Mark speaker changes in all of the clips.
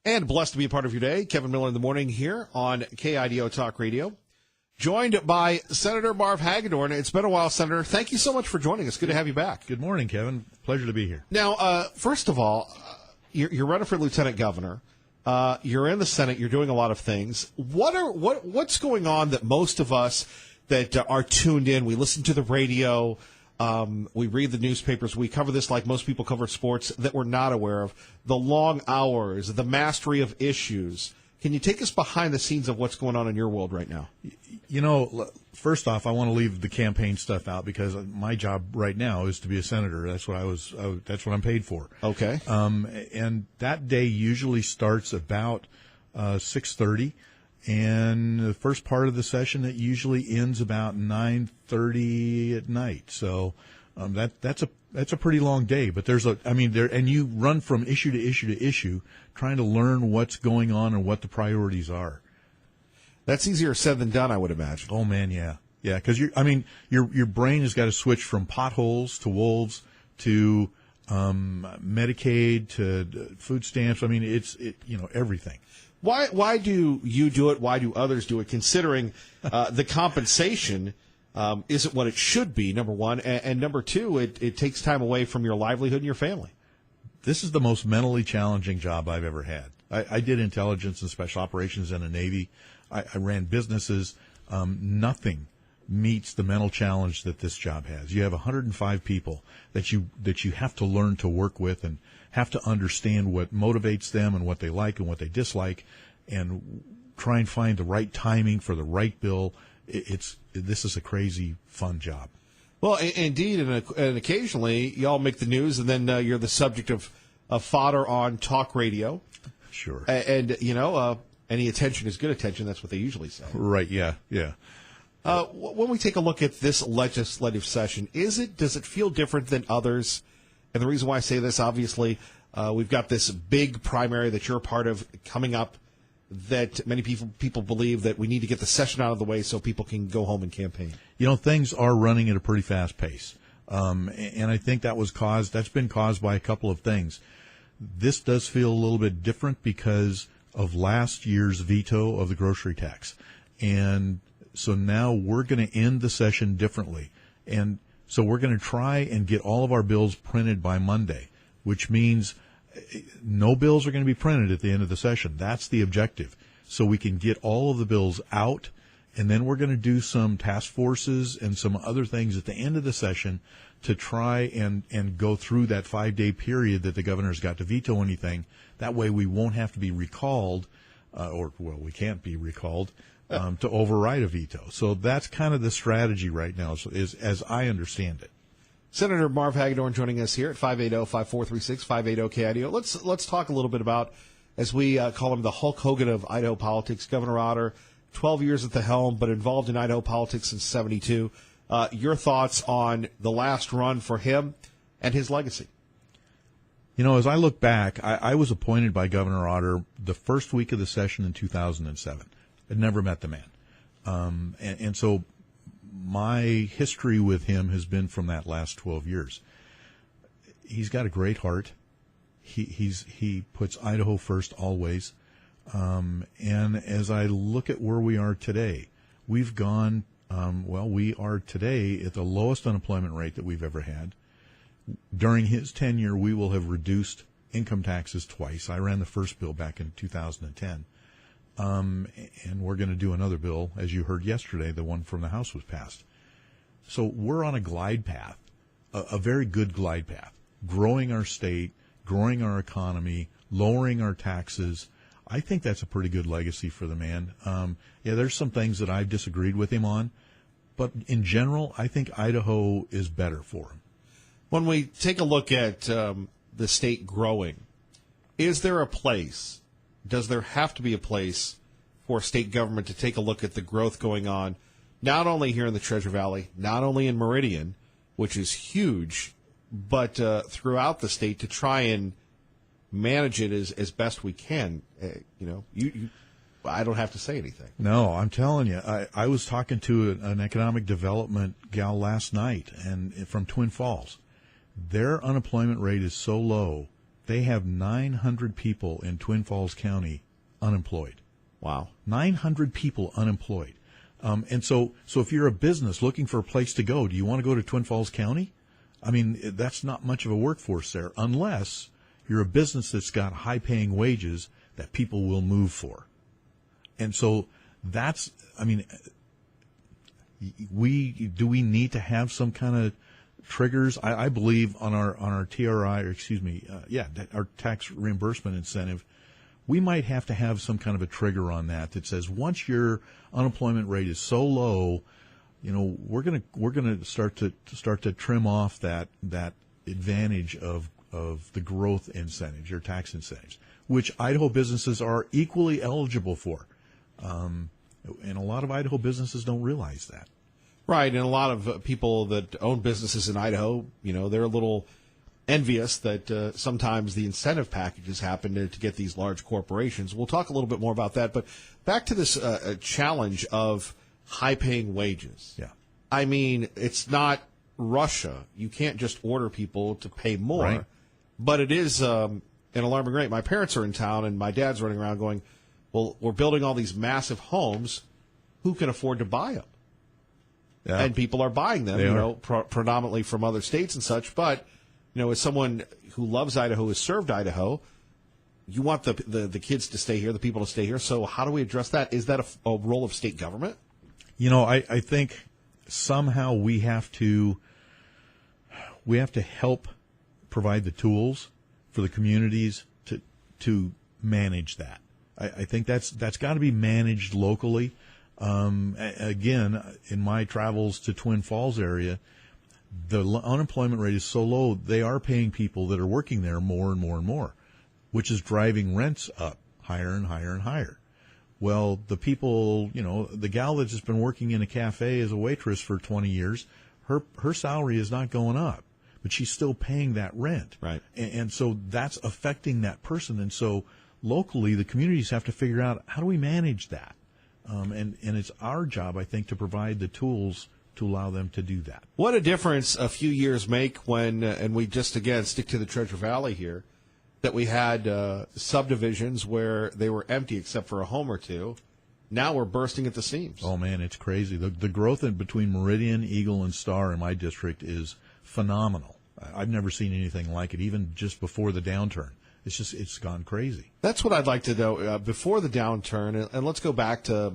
Speaker 1: And blessed to be a part of your day. Kevin Miller in the morning here on KIDO Talk Radio. Joined by Senator Marv Hagedorn. It's been a while, Senator. Thank you so much for joining us. Good to have you back.
Speaker 2: Good morning, Kevin. Pleasure to be here.
Speaker 1: Now, first of all, you're running for lieutenant governor. You're in the Senate. You're doing a lot of things. What's going on that most of us that are tuned in, we listen to the radio, we read the newspapers, we cover this like most people cover sports, that we're not aware of? The long hours, the mastery of issues. Can you take us behind the scenes of what's going on in your world right now?
Speaker 2: You know, first off, I want to leave the campaign stuff out because my job right now is to be a senator. That's what that's what I'm paid for.
Speaker 1: Okay.
Speaker 2: And that day usually starts about 6:30, and the first part of the session it usually ends about 9:30 at night. So that's a pretty long day. But and you run from issue to issue to issue, trying to learn what's going on and what the priorities are.
Speaker 1: That's easier said than done, I would imagine.
Speaker 2: Oh man, yeah, because your brain has got to switch from potholes to wolves to Medicaid to food stamps. I mean, it's everything.
Speaker 1: Why do you do it? Why do others do it? Considering the compensation isn't what it should be, number one, and number two, it takes time away from your livelihood and your family.
Speaker 2: This is the most mentally challenging job I've ever had. I did intelligence and special operations in the Navy. I ran businesses. Nothing meets the mental challenge that this job has. You have 105 people that you have to learn to work with and have to understand what motivates them and what they like and what they dislike, and try and find the right timing for the right bill. This is a crazy, fun job.
Speaker 1: Well, indeed, and occasionally y'all make the news, and then you're the subject of fodder on talk radio.
Speaker 2: Sure.
Speaker 1: And any attention is good attention. That's what they usually say.
Speaker 2: Right. Yeah.
Speaker 1: When we take a look at this legislative session, does it feel different than others? And the reason why I say this, obviously, we've got this big primary that you're a part of coming up, that many people believe that we need to get the session out of the way so people can go home and campaign.
Speaker 2: Things are running at a pretty fast pace. And I think that's been caused by a couple of things. This does feel a little bit different because of last year's veto of the grocery tax. And so now we're going to end the session differently. And so we're going to try and get all of our bills printed by Monday, which means no bills are going to be printed at the end of the session. That's the objective. So we can get all of the bills out, and then we're going to do some task forces and some other things at the end of the session to try and go through that 5-day period that the governor's got to veto anything. That way we won't have to be recalled, we can't be recalled to override a veto. So that's kind of the strategy right now, as I understand it.
Speaker 1: Senator Marv Hagedorn joining us here at 580-5436, 580-KIDO. Let's talk a little bit about, as we call him, the Hulk Hogan of Idaho politics, Governor Otter, 12 years at the helm, but involved in Idaho politics since 1972. Your thoughts on the last run for him and his legacy?
Speaker 2: As I look back, I was appointed by Governor Otter the first week of the session in 2007. I'd never met the man. And so my history with him has been from that last 12 years. He's got a great heart. He puts Idaho first always. And as I look at where we are today, we've gone, we are today at the lowest unemployment rate that we've ever had. During his tenure, we will have reduced income taxes twice. I ran the first bill back in 2010. And we're going to do another bill, as you heard yesterday, the one from the House was passed. So we're on a glide path, a very good glide path, growing our state, growing our economy, lowering our taxes. I think that's a pretty good legacy for the man. There's some things that I've disagreed with him on, but in general, I think Idaho is better for him.
Speaker 1: When we take a look at the state growing, is there a place? Does there have to be a place for state government to take a look at the growth going on, not only here in the Treasure Valley, not only in Meridian, which is huge, but throughout the state to try and manage it as best we can? I don't have to say anything.
Speaker 2: No, I'm telling you. I was talking to an economic development gal last night and from Twin Falls. Their unemployment rate is so low they have 900 people in Twin Falls County unemployed.
Speaker 1: Wow.
Speaker 2: 900 people unemployed. And so if you're a business looking for a place to go, do you want to go to Twin Falls County? I mean, that's not much of a workforce there, unless you're a business that's got high-paying wages that people will move for. And so that's, I mean, do we need to have some kind of triggers? I believe on our TRI, or excuse me, our tax reimbursement incentive, we might have to have some kind of a trigger on that says once your unemployment rate is so low, you know, we're gonna start to trim off that advantage of the growth incentives, your tax incentives, which Idaho businesses are equally eligible for. And a lot of Idaho businesses don't realize that.
Speaker 1: Right, and a lot of people that own businesses in Idaho, you know, they're a little envious that sometimes the incentive packages happen to get these large corporations. We'll talk a little bit more about that, but back to this challenge of high-paying wages.
Speaker 2: Yeah.
Speaker 1: I mean, it's not Russia. You can't just order people to pay more,
Speaker 2: right.
Speaker 1: But it is an alarming rate. My parents are in town, and my dad's running around going, well, we're building all these massive homes. Who can afford to buy them?
Speaker 2: Yeah.
Speaker 1: And people are buying them,
Speaker 2: They
Speaker 1: you
Speaker 2: are.
Speaker 1: know, predominantly from other states and such. But, you know, as someone who loves Idaho, has served Idaho, you want the kids to stay here, the people to stay here. So how do we address that? Is that a role of state government?
Speaker 2: You know, I think somehow we have to help provide the tools for the communities to manage that. I think that's got to be managed locally. Again, in my travels to Twin Falls area, the unemployment rate is so low, they are paying people that are working there more and more and more, which is driving rents up higher and higher and higher. Well, the people, you know, the gal that's just been working in a cafe as a waitress for 20 years, her salary is not going up, but she's still paying that rent.
Speaker 1: Right.
Speaker 2: And so that's affecting that person. And so locally, the communities have to figure out, how do we manage that? And it's our job, I think, to provide the tools to allow them to do that.
Speaker 1: What a difference a few years make when, and we just, again, stick to the Treasure Valley here, that we had subdivisions where they were empty except for a home or two. Now we're bursting at the seams.
Speaker 2: Oh, man, it's crazy. The growth between Meridian, Eagle, and Star in my district is phenomenal. I've never seen anything like it, even just before the downturn. It's gone crazy.
Speaker 1: That's what I'd like to know. Before the downturn, and let's go back to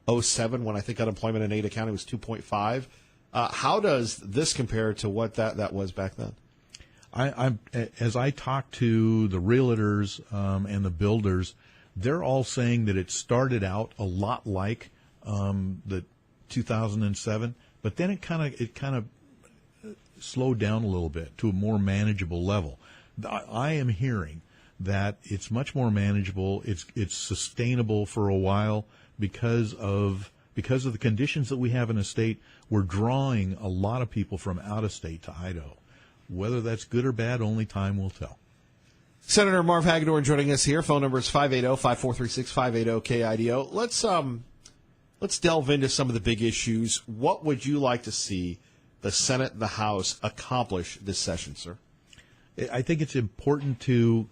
Speaker 1: 2007 when I think unemployment in Ada County was 2.5. How does this compare to what that was back then?
Speaker 2: As I talk to the realtors and the builders, they're all saying that it started out a lot like the 2007, but then it kind of slowed down a little bit to a more manageable level. I am hearing that it's much more manageable. It's sustainable for a while because of the conditions that we have in a state. We're drawing a lot of people from out of state to Idaho. Whether that's good or bad, only time will tell.
Speaker 1: Senator Marv Hagedorn joining us here. Phone number is 580-5436-580-KIDO. Let's delve into some of the big issues. What would you like to see the Senate and the House accomplish this session, sir?
Speaker 2: I think it's important to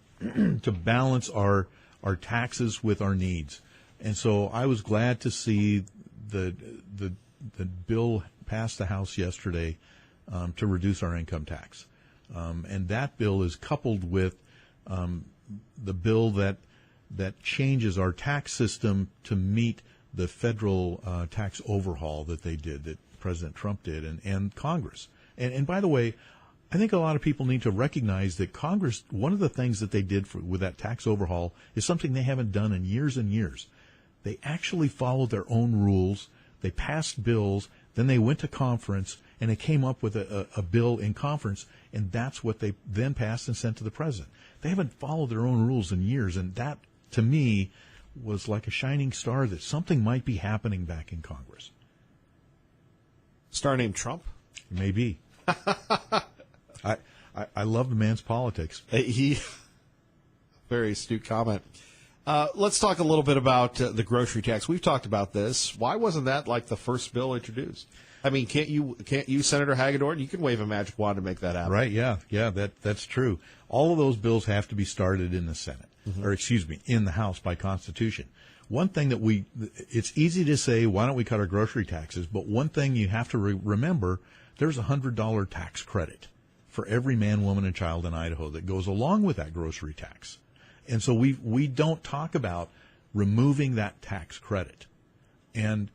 Speaker 2: balance our taxes with our needs. And so I was glad to see the bill pass the House yesterday to reduce our income tax. And that bill is coupled with the bill that changes our tax system to meet the federal tax overhaul that they did, that President Trump did, and Congress. And by the way, I think a lot of people need to recognize that Congress, one of the things that they did with that tax overhaul is something they haven't done in years and years. They actually followed their own rules. They passed bills. Then they went to conference, and they came up with a bill in conference, and that's what they then passed and sent to the president. They haven't followed their own rules in years, and that, to me, was like a shining star that something might be happening back in Congress.
Speaker 1: Star named Trump?
Speaker 2: Maybe. I love the man's politics.
Speaker 1: Very astute comment. Let's talk a little bit about the grocery tax. We've talked about this. Why wasn't that like the first bill introduced? I mean, can't you, Senator Hagedorn? You can wave a magic wand to make that happen.
Speaker 2: Right, yeah, that's true. All of those bills have to be started in the Senate, or excuse me, in the House by Constitution. One thing that it's easy to say, why don't we cut our grocery taxes? But one thing you have to remember, there's a $100 tax credit for every man, woman, and child in Idaho that goes along with that grocery tax. And so we don't talk about removing that tax credit. And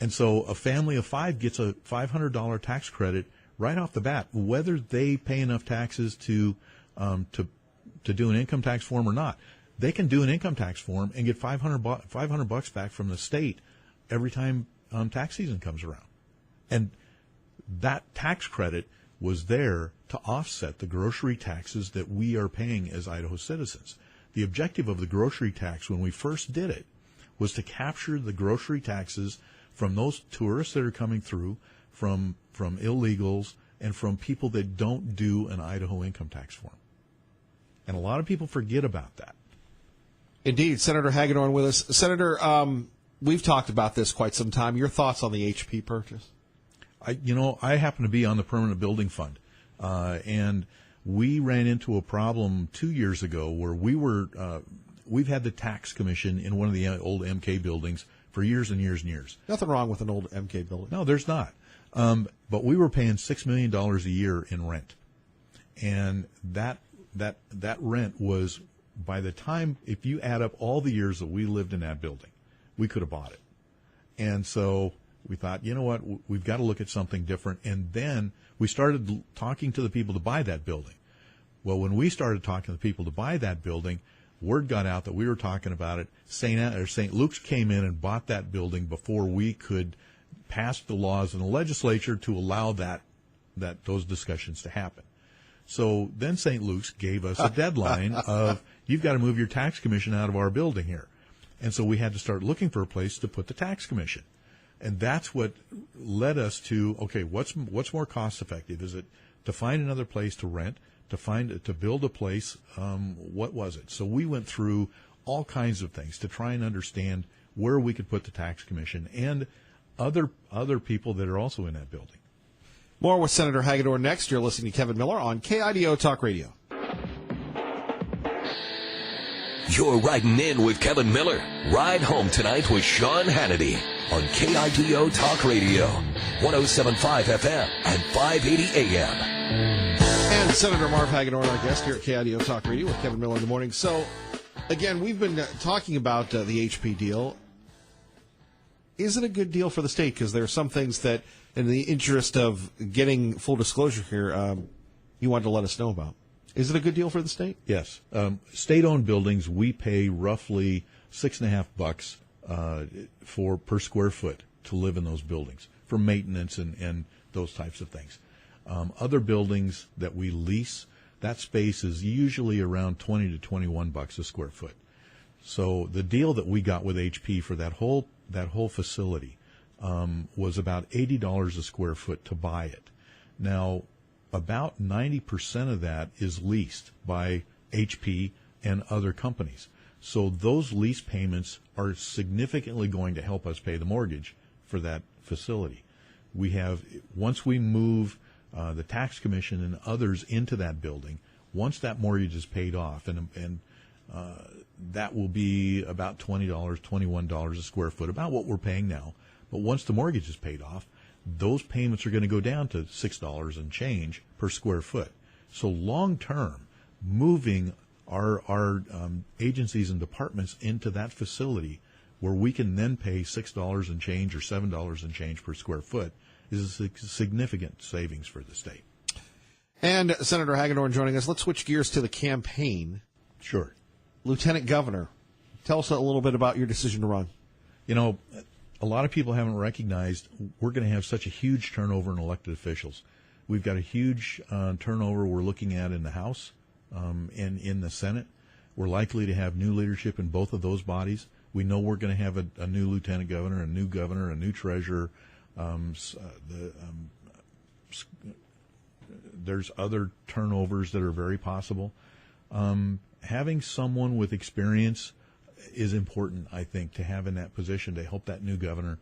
Speaker 2: so a family of 5 gets a $500 tax credit right off the bat, whether they pay enough taxes to do an income tax form or not. They can do an income tax form and get $500 back from the state every time tax season comes around. And that tax credit was there to offset the grocery taxes that we are paying as Idaho citizens. The objective of the grocery tax when we first did it was to capture the grocery taxes from those tourists that are coming through, from illegals, and from people that don't do an Idaho income tax form. And a lot of people forget about that.
Speaker 1: Indeed. Senator Hagedorn with us. Senator, we've talked about this quite some time. Your thoughts on the HP purchase?
Speaker 2: I happen to be on the Permanent Building Fund, and we ran into a problem 2 years ago where we've had the tax commission in one of the old MK buildings for years and years and years.
Speaker 1: Nothing wrong with an old MK building.
Speaker 2: No, there's not. But we were paying $6 million a year in rent, and that rent was, by the time, if you add up all the years that we lived in that building, we could have bought it. And so we thought, you know what, we've got to look at something different. And then we started talking to the people to buy that building. Well, when we started talking to the people to buy that building, word got out that we were talking about it. St. Luke's came in and bought that building before we could pass the laws in the legislature to allow those discussions to happen. So then St. Luke's gave us a deadline of, you've got to move your tax commission out of our building here. And so we had to start looking for a place to put the tax commission. And that's what led us to, okay, what's more cost effective? Is it to find another place to rent, to build a place? What was it? So we went through all kinds of things to try and understand where we could put the tax commission and other people that are also in that building.
Speaker 1: More with Senator Hagedorn next. You're listening to Kevin Miller on KIDO Talk Radio.
Speaker 3: You're riding in with Kevin Miller. Ride home tonight with Sean Hannity on KIDO Talk Radio, 107.5 FM and 580 AM.
Speaker 1: And Senator Marv Hagedorn, our guest here at KIDO Talk Radio with Kevin Miller in the morning. So, again, we've been talking about the HP deal. Is it a good deal for the state? Because there are some things that, in the interest of getting full disclosure here, you wanted to let us know about. Is it a good deal for the state?
Speaker 2: Yes. State-owned buildings, we pay roughly $6.50 per square foot to live in those buildings for maintenance and those types of things. Other buildings that we lease, that space is usually around $20 to $21 a square foot. So the deal that we got with HP for that whole facility was about $80 a square foot to buy it. Now, about 90% of that is leased by HP and other companies. So those lease payments are significantly going to help us pay the mortgage for that facility. Once we move the tax commission and others into that building, once that mortgage is paid off, and that will be about $20, $21 a square foot, about what we're paying now. But once the mortgage is paid off, those payments are going to go down to $6 and change per square foot. So long term, moving our agencies and departments into that facility where we can then pay $6 and change or $7 and change per square foot is a significant savings for the state.
Speaker 1: And Senator Hagedorn joining us. Let's switch gears to the campaign.
Speaker 2: Sure.
Speaker 1: Lieutenant Governor, tell us a little bit about your decision to run.
Speaker 2: You know, a lot of people haven't recognized we're going to have such a huge turnover in elected officials. We've got a huge turnover we're looking at in the House and in the Senate. We're likely to have new leadership in both of those bodies. We know we're going to have a new lieutenant governor, a new treasurer. There's other turnovers that are very possible. Having someone with experience is important, I think, to have in that position to help that new governor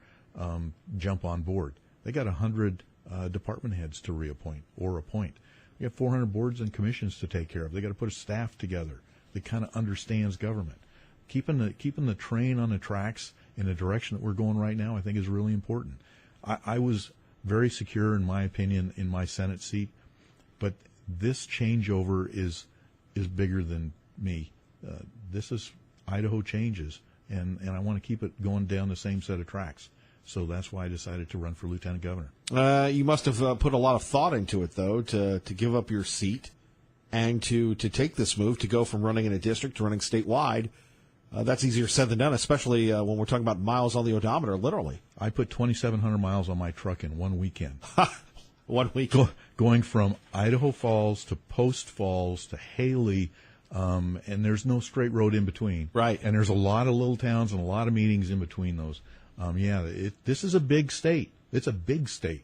Speaker 2: jump on board. They got 100 department heads to reappoint or appoint. We have 400 boards and commissions to take care of. They got to put a staff together that kind of understands government. Keeping the train on the tracks in the direction that we're going right now, I think, is really important. I was very secure, in my opinion, in my Senate seat, but this changeover is bigger than me. This is Idaho changes, and I want to keep it going down the same set of tracks. So that's why I decided to run for lieutenant governor.
Speaker 1: You must have put a lot of thought into it, though, to give up your seat and to take this move, to go from running in a district to running statewide. That's easier said than done, especially when we're talking about miles on the odometer, literally.
Speaker 2: I put 2,700 miles on my truck in one weekend.
Speaker 1: 1 week.
Speaker 2: Going from Idaho Falls to Post Falls to Haley, and there's no straight road in between.
Speaker 1: Right.
Speaker 2: And there's a lot of little towns and a lot of meetings in between those. This is a big state. It's a big state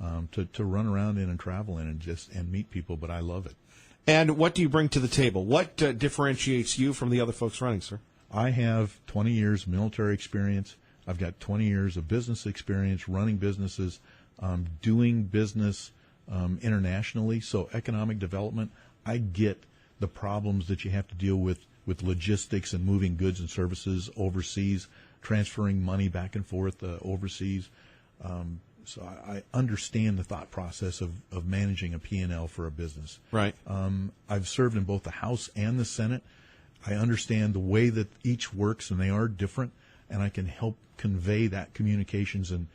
Speaker 2: to run around in and travel in and meet people, but I love it.
Speaker 1: And what do you bring to the table? What differentiates you from the other folks running, sir?
Speaker 2: I have 20 years military experience. I've got 20 years of business experience running businesses, doing business internationally. So economic development, I get the problems that you have to deal with logistics and moving goods and services overseas, transferring money back and forth overseas. So I understand the thought process of managing a P&L for a business.
Speaker 1: Right.
Speaker 2: I've served in both the House and the Senate. I understand the way that each works, and they are different, and I can help convey that communications and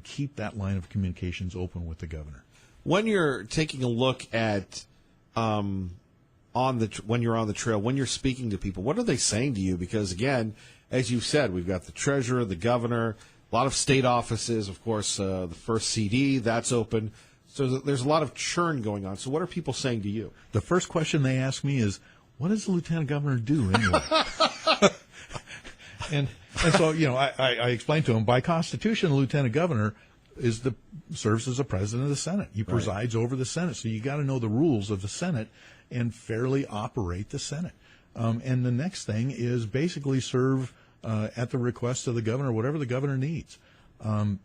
Speaker 2: keep that line of communications open with the governor.
Speaker 1: When you're taking a look at when you're on the trail, when you're speaking to people, what are they saying to you? Because, again, as you've said, we've got the treasurer, the governor, a lot of state offices, of course, the first CD, that's open. So there's a lot of churn going on. So what are people saying to you?
Speaker 2: The first question they ask me is, what does the lieutenant governor do anyway? and so, I explained to them, by Constitution, the lieutenant governor serves as the president of the Senate. He presides over the Senate. So you got to know the rules of the Senate and fairly operate the Senate. And the next thing is basically serve at the request of the governor, whatever the governor needs.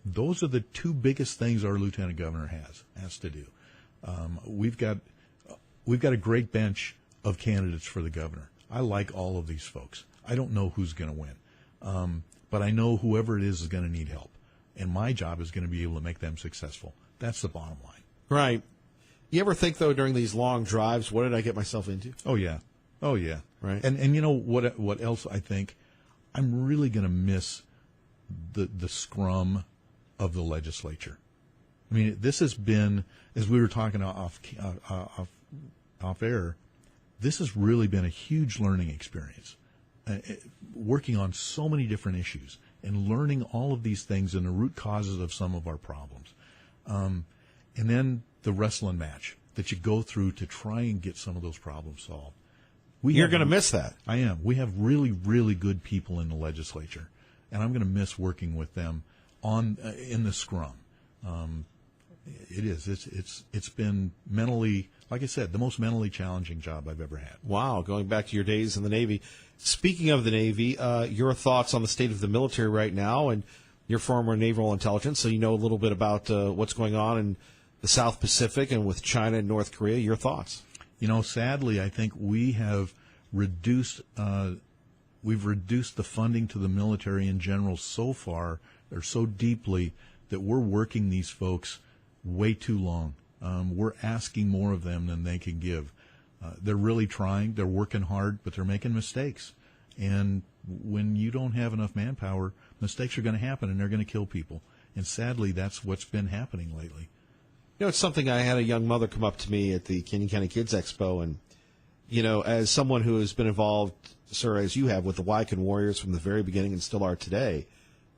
Speaker 2: Those are the two biggest things our lieutenant governor has to do. We've got a great bench of candidates for the governor. I like all of these folks. I don't know who's going to win, but I know whoever it is going to need help, and my job is going to be able to make them successful. That's the bottom line.
Speaker 1: Right. You ever think, though, during these long drives, what did I get myself into?
Speaker 2: Oh yeah.
Speaker 1: Right.
Speaker 2: And you know what else I think? I'm really going to miss the scrum of the legislature. I mean, this has been, as we were talking off air, this has really been a huge learning experience, working on so many different issues and learning all of these things and the root causes of some of our problems. And then the wrestling match that you go through to try and get some of those problems solved.
Speaker 1: You're going to miss that.
Speaker 2: I am. We have really, really good people in the legislature, and I'm going to miss working with them in the scrum. It is. It's been mentally, like I said, the most mentally challenging job I've ever had.
Speaker 1: Wow, going back to your days in the Navy. Speaking of the Navy, your thoughts on the state of the military right now, and your former naval intelligence, so you know a little bit about what's going on in the South Pacific and with China and North Korea. Your thoughts?
Speaker 2: Sadly, I think we have reduced the funding to the military in general so far, or so deeply, that we're working these folks way too long. We're asking more of them than they can give. They're really trying. They're working hard, but they're making mistakes. And when you don't have enough manpower, mistakes are going to happen, and they're going to kill people. And sadly, that's what's been happening lately.
Speaker 1: It's something. I had a young mother come up to me at the Canyon County Kids Expo, and, as someone who has been involved, sir, as you have, with the Wycan Warriors from the very beginning and still are today,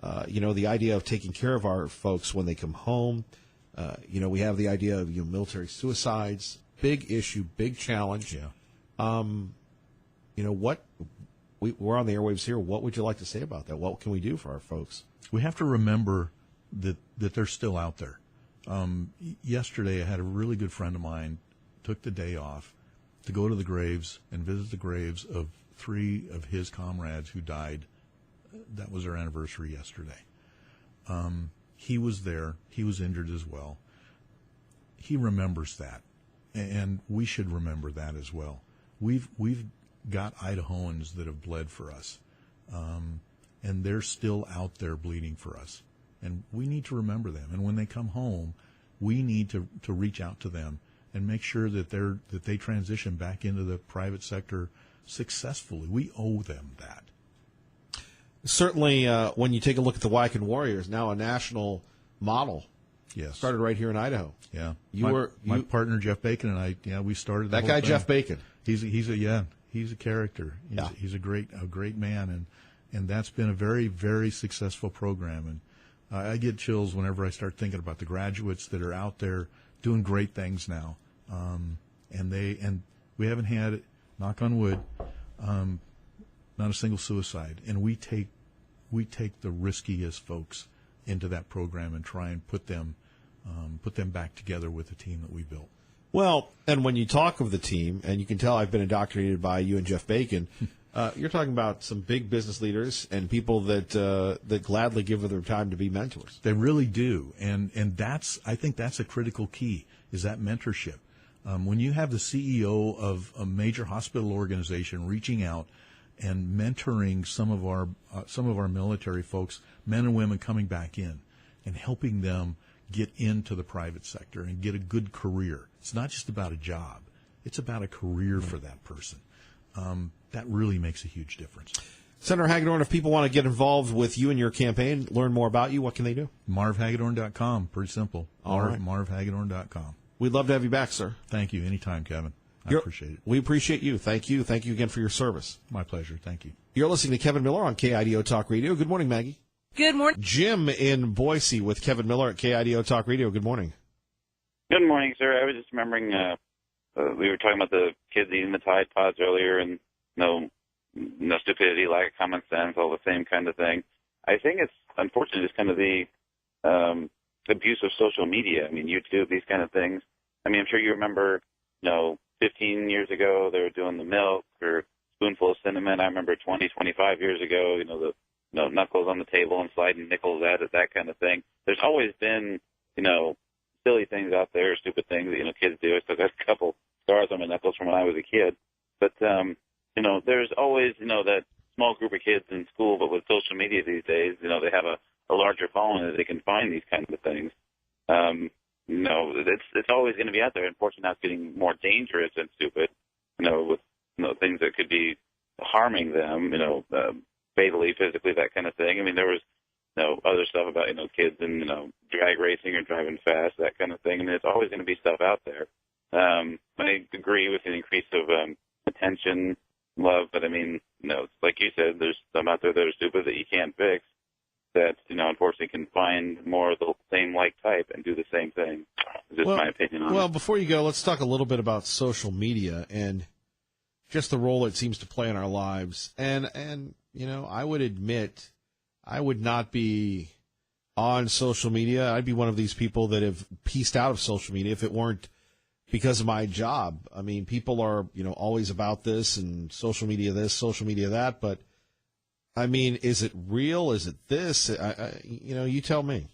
Speaker 1: the idea of taking care of our folks when they come home, we have the idea of military suicides, big issue, big challenge.
Speaker 2: Yeah.
Speaker 1: We're on the airwaves here. What would you like to say about that? What can we do for our folks?
Speaker 2: We have to remember that they're still out there. Yesterday, I had a really good friend of mine took the day off to go to the graves and visit the graves of 3 of his comrades who died. That was their anniversary yesterday. he was there. He was injured as well. He remembers that, and we should remember that as well. We've got Idahoans that have bled for us, and they're still out there bleeding for us, and we need to remember them. And when they come home, we need to reach out to them and make sure that they transition back into the private sector successfully. We owe them that.
Speaker 1: Certainly, when you take a look at the Waikin Warriors, now a national model.
Speaker 2: Yes.
Speaker 1: Started right here in Idaho.
Speaker 2: Yeah.
Speaker 1: My
Speaker 2: partner Jeff Bacon and I, we started
Speaker 1: that guy, Jeff Bacon.
Speaker 2: He's a character. He's a great man, and that's been a very, very successful program. And I get chills whenever I start thinking about the graduates that are out there doing great things now. And we haven't had, knock on wood, not a single suicide. And we take the riskiest folks into that program and try and put them back together with the team that we built.
Speaker 1: Well, and when you talk of the team, and you can tell I've been indoctrinated by you and Jeff Bacon, you're talking about some big business leaders and people that gladly give their time to be mentors.
Speaker 2: They really do, and I think that's a critical key, is that mentorship. When you have the CEO of a major hospital organization reaching out and mentoring some of our military folks, men and women coming back in, and helping them get into the private sector and get a good career. It's not just about a job. It's about a career for that person. That really makes a huge difference.
Speaker 1: Senator Hagedorn, if people want to get involved with you and your campaign, learn more about you, what can they do?
Speaker 2: MarvHagedorn.com. Pretty simple.
Speaker 1: All right.
Speaker 2: MarvHagedorn.com.
Speaker 1: We'd love to have you back, sir.
Speaker 2: Thank you. Anytime, Kevin. I appreciate it.
Speaker 1: We appreciate you. Thank you. Thank you again for your service.
Speaker 2: My pleasure. Thank you.
Speaker 1: You're listening to Kevin Miller on KIDO Talk Radio. Good morning, Maggie.
Speaker 4: Good morning.
Speaker 1: Jim in Boise with Kevin Miller at KIDO Talk Radio. Good morning.
Speaker 5: Good morning, sir. I was just remembering we were talking about the kids eating the Tide Pods earlier, and no stupidity, lack of common sense, all the same kind of thing. I think it's unfortunate, just kind of the abuse of social media. I mean, YouTube, these kind of things. I mean, I'm sure you remember, 15 years ago they were doing the milk or spoonful of cinnamon. I remember 20, 25 years ago, the knuckles on the table and sliding nickels at it, that kind of thing. There's always been, silly things out there, stupid things that, kids do. I still got a couple scars on my knuckles from when I was a kid. But, there's always, that small group of kids in school, but with social media these days, they have a larger following that they can find these kinds of things. It's always going to be out there. Unfortunately, now it's getting more dangerous and stupid, with things that could be harming them, fatally, physically, that kind of thing. I mean, there was other stuff about kids and drag racing or driving fast, that kind of thing. I mean, there's always going to be stuff out there. I agree with an increase of attention, love, but I mean, like you said, there's some out there that are stupid that you can't fix. That unfortunately can find more of the same like type and do the same thing. Is just my opinion on it.
Speaker 1: Well, before you go, let's talk a little bit about social media and just the role it seems to play in our lives. And I would admit I would not be on social media. I'd be one of these people that have pieced out of social media if it weren't because of my job. I mean, people are, always about this and social media this, social media that, but I mean, is it real? Is it this? You tell me.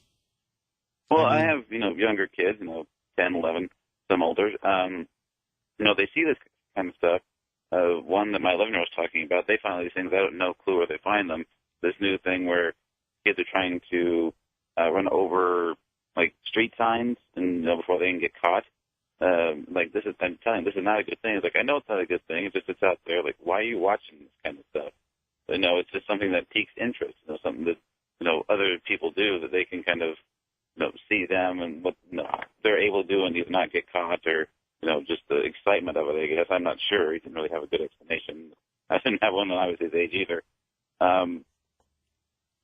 Speaker 5: Well, I have, younger kids, 10, 11, some older. They see this kind of stuff. One that my 11-year-old was talking about, they find these things. I have no clue where they find them. This new thing where kids are trying to run over, street signs and before they can get caught. I'm telling you, this is not a good thing. It's I know it's not a good thing. It's out there. Why are you watching this kind of stuff? But, it's just something that piques interest, something that, other people do that they can kind of, see them and what they're able to do and either not get caught or, just the excitement of it, I guess. I'm not sure. He didn't really have a good explanation. I didn't have one when I was his age either.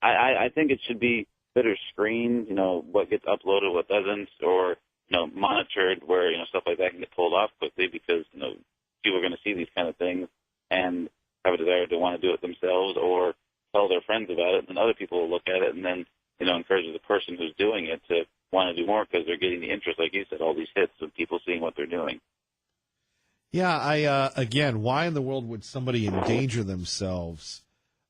Speaker 5: I think it should be better screened, what gets uploaded, what doesn't, or, monitored where, stuff like that can get pulled off quickly because, people are going to see these kind of things and have a desire to want to do it themselves or tell their friends about it, and then other people will look at it and then, encourage the person who's doing it to want to do more because they're getting the interest, like you said, all these hits of people seeing what they're doing.
Speaker 1: Yeah, again, why in the world would somebody endanger themselves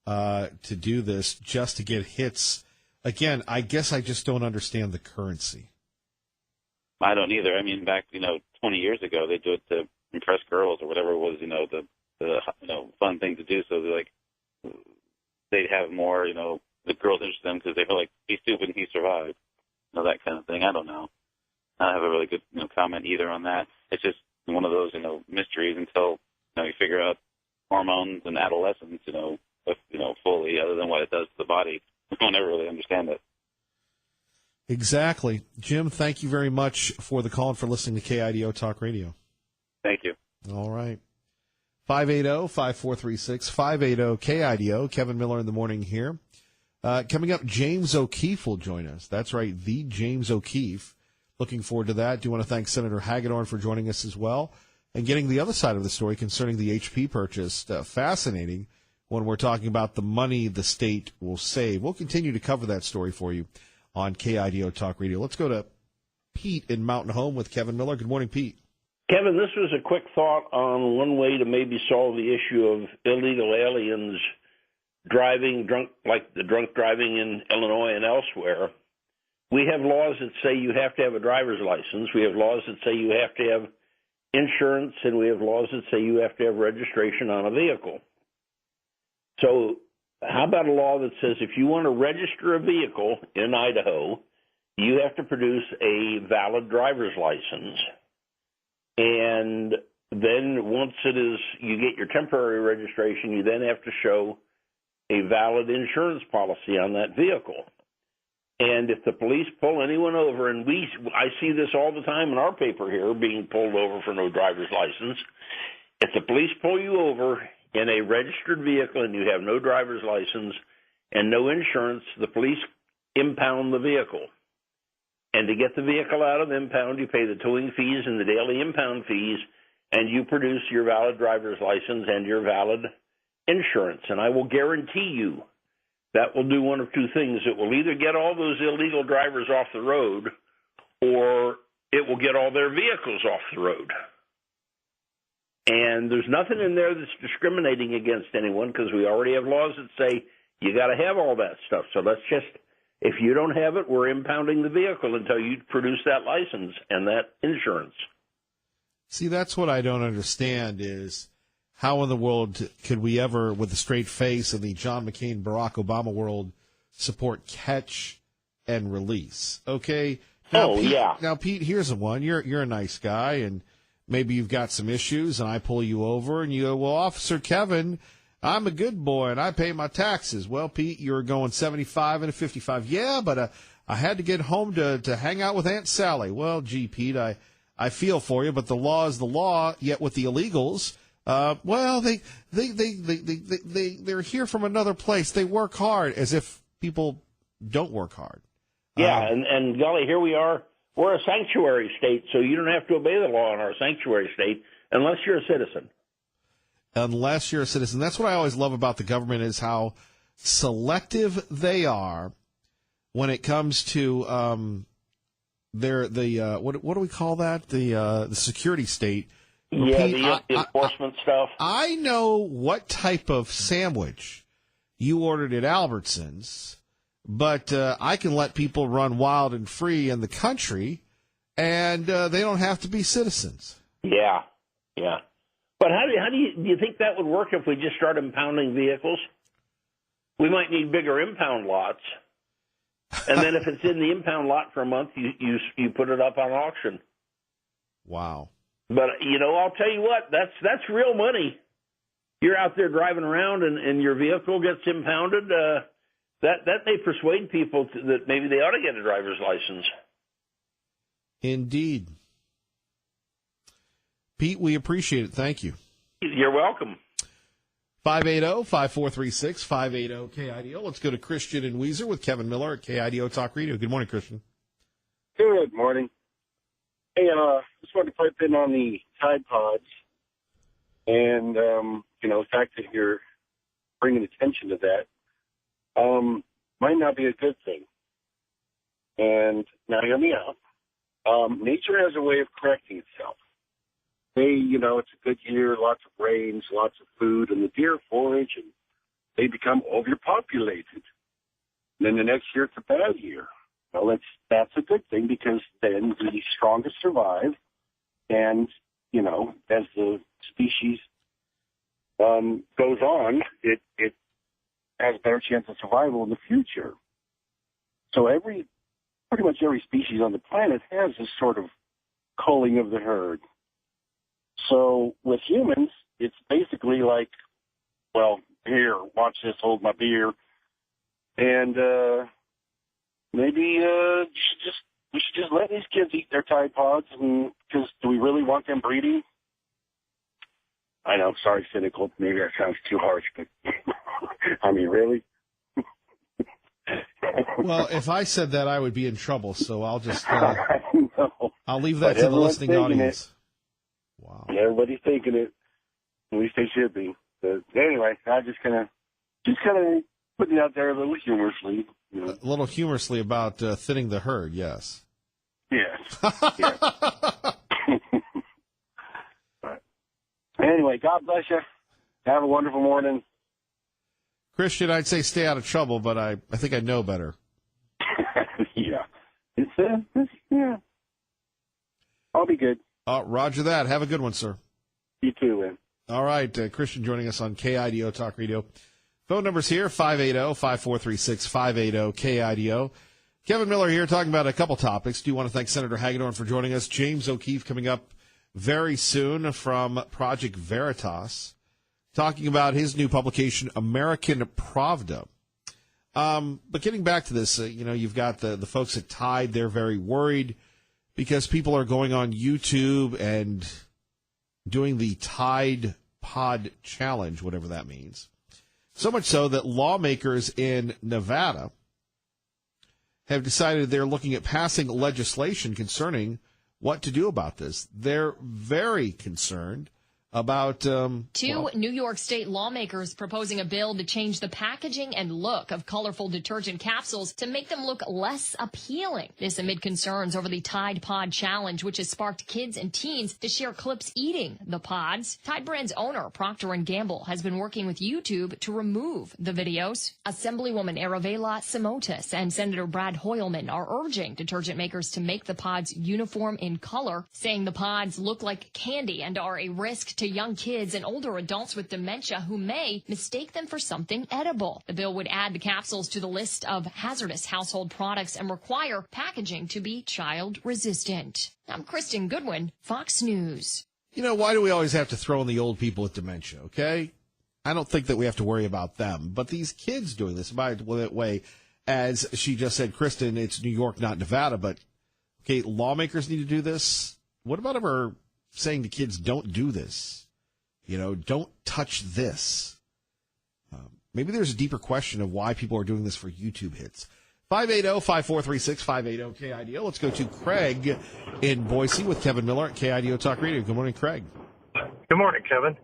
Speaker 1: to do this just to get hits Again, I guess I just don't understand the currency.
Speaker 5: I don't either. I mean, back 20 years ago, they do it to impress girls or whatever it was. The fun thing to do. So they'd have more. The girls interested in them because they were like, he's stupid and he survived. That kind of thing. I don't know. I don't have a really good comment either on that. It's just one of those mysteries until you figure out hormones and adolescence fully, other than what it does to the body. We don't ever really understand it.
Speaker 1: Exactly. Jim, thank you very much for the call and for listening to KIDO Talk Radio.
Speaker 5: Thank you.
Speaker 1: All right. 580-5436, 580-KIDO. Kevin Miller in the morning here. Coming up, James O'Keefe will join us. That's right, the James O'Keefe. Looking forward to that. Do want to thank Senator Hagedorn for joining us as well and getting the other side of the story concerning the HP purchase. Fascinating when we're talking about the money the state will save. We'll continue to cover that story for you on KIDO Talk Radio. Let's go to Pete in Mountain Home with Kevin Miller. Good morning, Pete.
Speaker 4: Kevin, this was a quick thought on one way to maybe solve the issue of illegal aliens driving drunk, like the drunk driving in Illinois and elsewhere. We have laws that say you have to have a driver's license. We have laws that say you have to have insurance, and we have laws that say you have to have registration on a vehicle. So how about a law that says if you want to register a vehicle in Idaho, you have to produce a valid driver's license. And then once you get your temporary registration, you then have to show a valid insurance policy on that vehicle. And if the police pull anyone over, and I see this all the time in our paper here, being pulled over for no driver's license. If the police pull you over in a registered vehicle and you have no driver's license and no insurance, the police impound the vehicle. And to get the vehicle out of impound, you pay the towing fees and the daily impound fees, and you produce your valid driver's license and your valid insurance. And I will guarantee you that will do one of two things. It will either get all those illegal drivers off the road, or it will get all their vehicles off the road. And there's nothing in there that's discriminating against anyone, because we already have laws that say you got to have all that stuff. So let's just, if you don't have it, we're impounding the vehicle until you produce that license and that insurance.
Speaker 1: See, that's what I don't understand is how in the world could we ever, with a straight face in the John McCain, Barack Obama world, support catch and release? Okay. Now, Pete,
Speaker 4: yeah.
Speaker 1: Now, Pete, here's the one. You're a nice guy, and maybe you've got some issues, and I pull you over, and you go, well, Officer Kevin, I'm a good boy, and I pay my taxes. Well, Pete, you're going 75 and a 55. Yeah, but I had to get home to hang out with Aunt Sally. Well, gee, Pete, I feel for you, but the law is the law. Yet with the illegals, well, they're here from another place. They work hard, as if people don't work hard.
Speaker 4: Yeah, and golly, here we are. We're a sanctuary state, so you don't have to obey the law in our sanctuary state unless you're a citizen.
Speaker 1: Unless you're a citizen. That's what I always love about the government is how selective they are when it comes to what do we call that? The security state.
Speaker 4: Yeah,
Speaker 1: Pete,
Speaker 4: the enforcement stuff.
Speaker 1: I know what type of sandwich you ordered at Albertsons, but I can let people run wild and free in the country, and they don't have to be citizens.
Speaker 4: Yeah. But how do you think that would work if we just start impounding vehicles? We might need bigger impound lots, and then if it's in the impound lot for a month, you put it up on auction.
Speaker 1: Wow.
Speaker 4: But I'll tell you what, that's real money. You're out there driving around, and your vehicle gets impounded. That may persuade people that maybe they ought to get a driver's license.
Speaker 1: Indeed. Pete, we appreciate it. Thank you.
Speaker 4: You're welcome.
Speaker 1: 580-5436, 580-KIDO. Let's go to Christian and Weezer with Kevin Miller at KIDO Talk Radio. Good morning, Christian.
Speaker 6: Good morning. Hey, just wanted to pipe in on the Tide Pods. And, the fact that you're bringing attention to that might not be a good thing. And now hear me out. Nature has a way of correcting itself. It's a good year, lots of rains, lots of food, and the deer forage, and they become overpopulated. then the next year it's a bad year. Well, that's a good thing because then the strongest survive, and as the species goes on, it has a better chance of survival in the future. So pretty much every species on the planet has this sort of culling of the herd. So with humans, it's basically like, well, here, watch this, hold my beer, and maybe we should just let these kids eat their Tide Pods, because do we really want them breeding? I know, sorry, cynical. Maybe that sounds too harsh, but I mean, really?
Speaker 1: Well, if I said that, I would be in trouble, so I'll just
Speaker 6: I know.
Speaker 1: I'll leave that
Speaker 6: But
Speaker 1: to the
Speaker 6: everyone's
Speaker 1: listening
Speaker 6: thinking
Speaker 1: audience. Wow.
Speaker 6: Everybody's thinking it. At least they should be. But anyway, I just kind of putting it out there a little humorously.
Speaker 1: A little humorously about thinning the herd, yes.
Speaker 6: Yes. Yes. But anyway, God bless you. Have a wonderful morning.
Speaker 1: Christian, I'd say stay out of trouble, but I think I know better.
Speaker 6: Yeah. Yeah. I'll be good.
Speaker 1: Roger that. Have a good one, sir.
Speaker 6: You too, Lynn.
Speaker 1: All right, Christian joining us on KIDO Talk Radio. Phone numbers here, 580-5436, 580-KIDO. Kevin Miller here talking about a couple topics. Do want to thank Senator Hagedorn for joining us. James O'Keefe coming up very soon from Project Veritas, talking about his new publication, American Pravda. But getting back to this, you've got the folks at Tide. They're very worried because people are going on YouTube and doing the Tide Pod Challenge, whatever that means. So much so that lawmakers in Nevada have decided they're looking at passing legislation concerning what to do about this. They're very concerned about
Speaker 7: Two New York State lawmakers proposing a bill to change the packaging and look of colorful detergent capsules to make them look less appealing. This amid concerns over the Tide Pod Challenge, which has sparked kids and teens to share clips eating the pods. Tide brand's owner, Procter & Gamble, has been working with YouTube to remove the videos. Assemblywoman Aravela Simotas and Senator Brad Hoylman are urging detergent makers to make the pods uniform in color, saying the pods look like candy and are a risk to young kids and older adults with dementia who may mistake them for something edible. The bill would add the capsules to the list of hazardous household products and require packaging to be child resistant. I'm Kristen Goodwin, Fox News.
Speaker 1: why do we always have to throw in the old people with dementia, okay? I don't think that we have to worry about them. But these kids doing this, by the way, as she just said, Kristen, it's New York, not Nevada. But, okay, lawmakers need to do this. What about ever saying to kids, don't do this? Don't touch this. Maybe there's a deeper question of why people are doing this for YouTube hits. 580-5436, 580-KIDO. Let's go to Craig in Boise with Kevin Miller at KIDO Talk Radio. Good morning, Craig.
Speaker 8: Good morning, Kevin.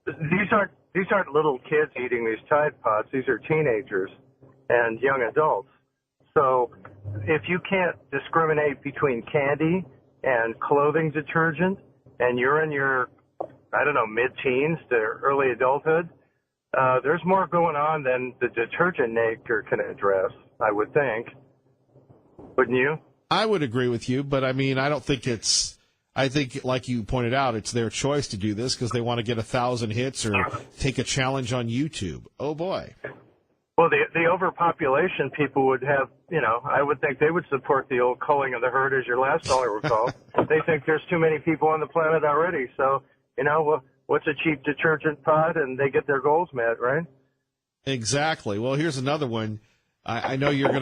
Speaker 8: These aren't little kids eating these Tide Pods. These are teenagers and young adults. So if you can't discriminate between candy and clothing detergent, and you're in your, mid-teens to early adulthood, there's more going on than the detergent maker can address, I would think. Wouldn't you?
Speaker 1: I would agree with you, but I don't think I think, like you pointed out, it's their choice to do this because they want to get 1,000 hits or take a challenge on YouTube. Oh, boy.
Speaker 8: Well, the overpopulation people would have, I would think they would support the old culling of the herd, as your last caller recalled. They think there's too many people on the planet already. So, what's a cheap detergent pod? And they get their goals met, right?
Speaker 1: Exactly. Well, here's another one. I know you're going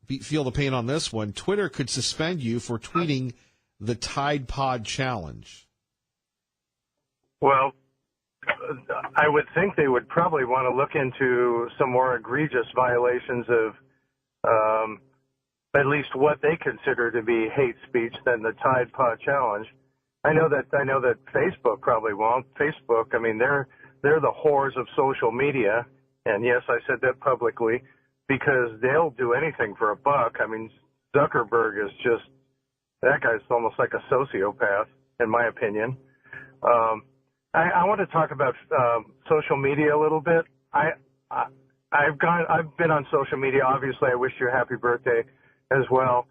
Speaker 1: to feel the pain on this one. Twitter could suspend you for tweeting the Tide Pod Challenge.
Speaker 8: Well, I would think they would probably want to look into some more egregious violations of at least what they consider to be hate speech than the Tide Pod Challenge. I know that Facebook probably won't. Facebook, they're the whores of social media, and yes, I said that publicly because they'll do anything for a buck. Zuckerberg is just, that guy's almost like a sociopath, in my opinion. I want to talk about social media a little bit. I I've been on social media. Obviously, I wish you a happy birthday as well.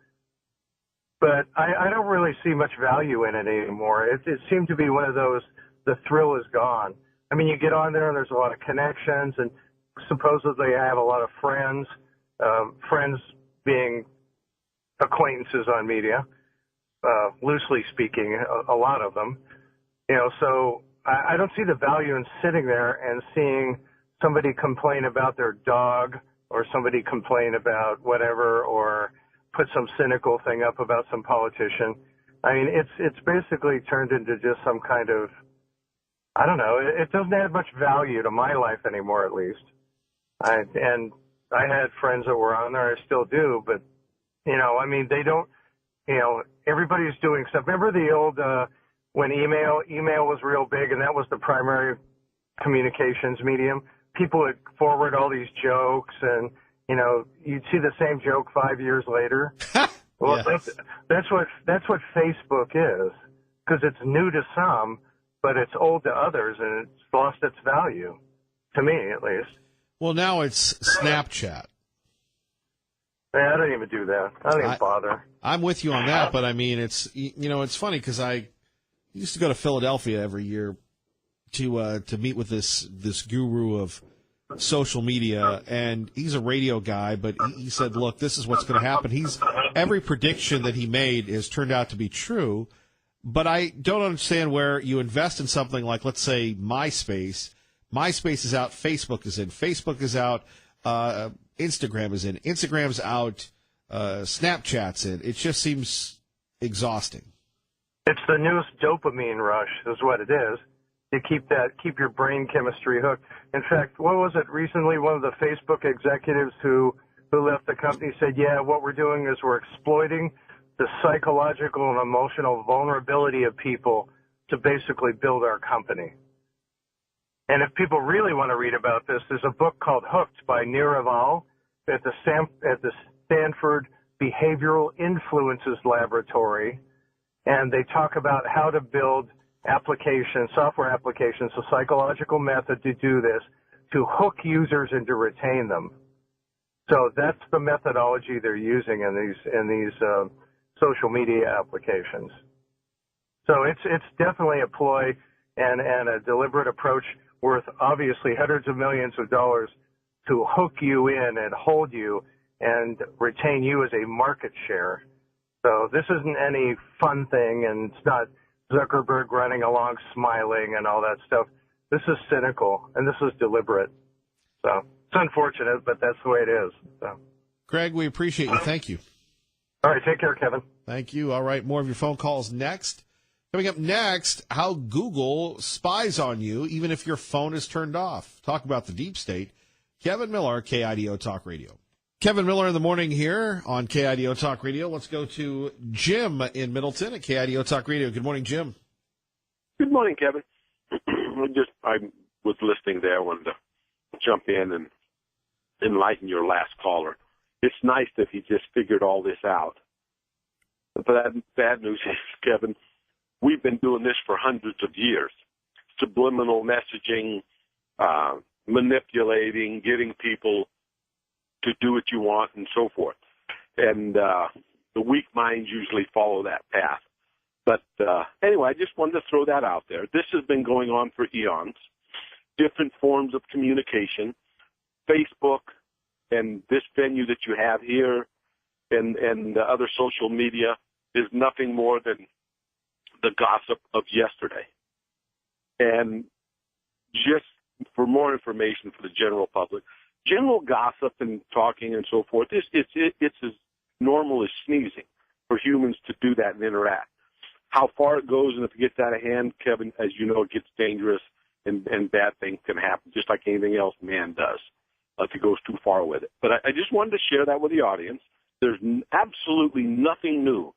Speaker 8: But I don't really see much value in it anymore. It seemed to be one of those, the thrill is gone. I mean, you get on there and there's a lot of connections, and supposedly I have a lot of friends, friends being acquaintances on media, loosely speaking, a lot of them. You know, so I don't see the value in sitting there and seeing somebody complain about their dog or somebody complain about whatever, or put some cynical thing up about some politician. I mean, it's basically turned into just some kind of, I don't know, it doesn't add much value to my life anymore, at least. And I had friends that were on there, I still do, but, you know, I mean, they don't, you know, everybody's doing stuff. Remember the old, when email was real big and that was the primary communications medium? People would forward all these jokes, and, you know, you'd see the same joke 5 years later. Well,
Speaker 1: Yes.
Speaker 8: that's what Facebook is, because it's new to some, but it's old to others, and it's lost its value, to me at least.
Speaker 1: Well, now it's Snapchat.
Speaker 8: I don't even do that. I don't even bother.
Speaker 1: I'm with you on that, but I mean, it's, you know, it's funny because I used to go to Philadelphia every year to meet with this guru of social media, and he's a radio guy, but he said, look, this is what's going to happen. Every prediction that he made has turned out to be true, but I don't understand where you invest in something like, let's say, MySpace. MySpace is out, Facebook is in, Facebook is out, Instagram is in, Instagram's out, Snapchat's in. It just seems exhausting.
Speaker 8: It's the newest dopamine rush is what it is. You keep your brain chemistry hooked. In fact, what was it recently? One of the Facebook executives who left the company said, yeah, what we're doing is we're exploiting the psychological and emotional vulnerability of people to basically build our company. And if people really want to read about this, there's a book called Hooked by Nir Eval at the Stanford Behavioral Influences Laboratory. And they talk about how to build applications, software applications, a psychological method to do this, to hook users and to retain them. So that's the methodology they're using in these social media applications. So it's definitely a ploy and a deliberate approach worth obviously hundreds of millions of dollars to hook you in and hold you and retain you as a market share. So this isn't any fun thing, and it's not Zuckerberg running along smiling and all that stuff. This is cynical, and this is deliberate. So it's unfortunate, but that's the way it is. So.
Speaker 1: Greg, we appreciate you. Thank you.
Speaker 8: All right, take care, Kevin.
Speaker 1: Thank you. All right, more of your phone calls next. Coming up next, how Google spies on you even if your phone is turned off. Talk about the deep state. Kevin Miller, KIDO Talk Radio. Kevin Miller in the morning here on KIDO Talk Radio. Let's go to Jim in Middleton at KIDO Talk Radio. Good morning, Jim.
Speaker 9: Good morning, Kevin. I was listening there, wanted to jump in and enlighten your last caller. It's nice that he just figured all this out. But that bad news is, Kevin, we've been doing this for hundreds of years. Subliminal messaging, manipulating, getting people to do what you want and so forth. And the weak minds usually follow that path. But anyway, I just wanted to throw that out there. This has been going on for eons. Different forms of communication, Facebook and this venue that you have here and the other social media is nothing more than the gossip of yesterday. And just for more information for the general public, general gossip and talking and so forth, it's as normal as sneezing for humans to do that and interact. How far it goes and if it gets out of hand, Kevin, as you know, it gets dangerous and bad things can happen, just like anything else man does if it goes too far with it. But I just wanted to share that with the audience. There's absolutely nothing new.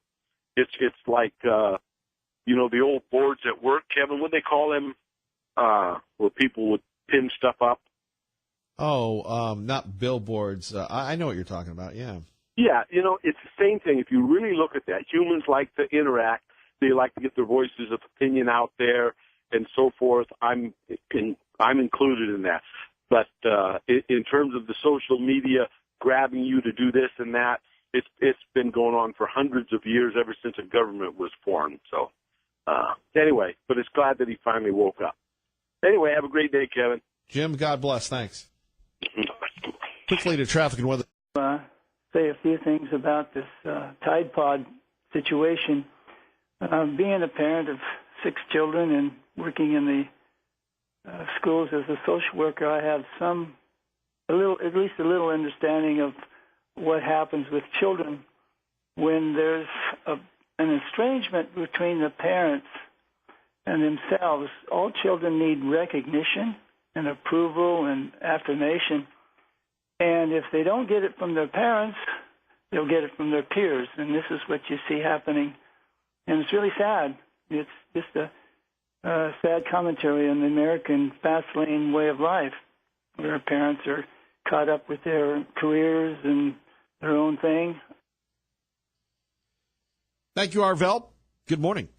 Speaker 9: It's like, the old boards at work, Kevin, what do they call them, where people would pin stuff up?
Speaker 1: Oh, not billboards. I know what you're talking about, yeah.
Speaker 9: Yeah, it's the same thing. If you really look at that, humans like to interact. They like to get their voices of opinion out there and so forth. I'm included in that. But in terms of the social media grabbing you to do this and that, it's been going on for hundreds of years, ever since a government was formed. So anyway, but it's glad that he finally woke up. Anyway, have a great day, Kevin.
Speaker 1: Jim, God bless. Thanks. Quickly to traffic and weather.
Speaker 10: Say a few things about this Tide Pod situation. Being a parent of 6 children and working in the schools as a social worker, I have at least a little understanding of what happens with children when there's an estrangement between the parents and themselves. All children need recognition and approval and affirmation. And if they don't get it from their parents, they'll get it from their peers. And this is what you see happening. And it's really sad. It's just a sad commentary on the American fast lane way of life, where parents are caught up with their careers and their own thing.
Speaker 1: Thank you, Arvell. Good morning.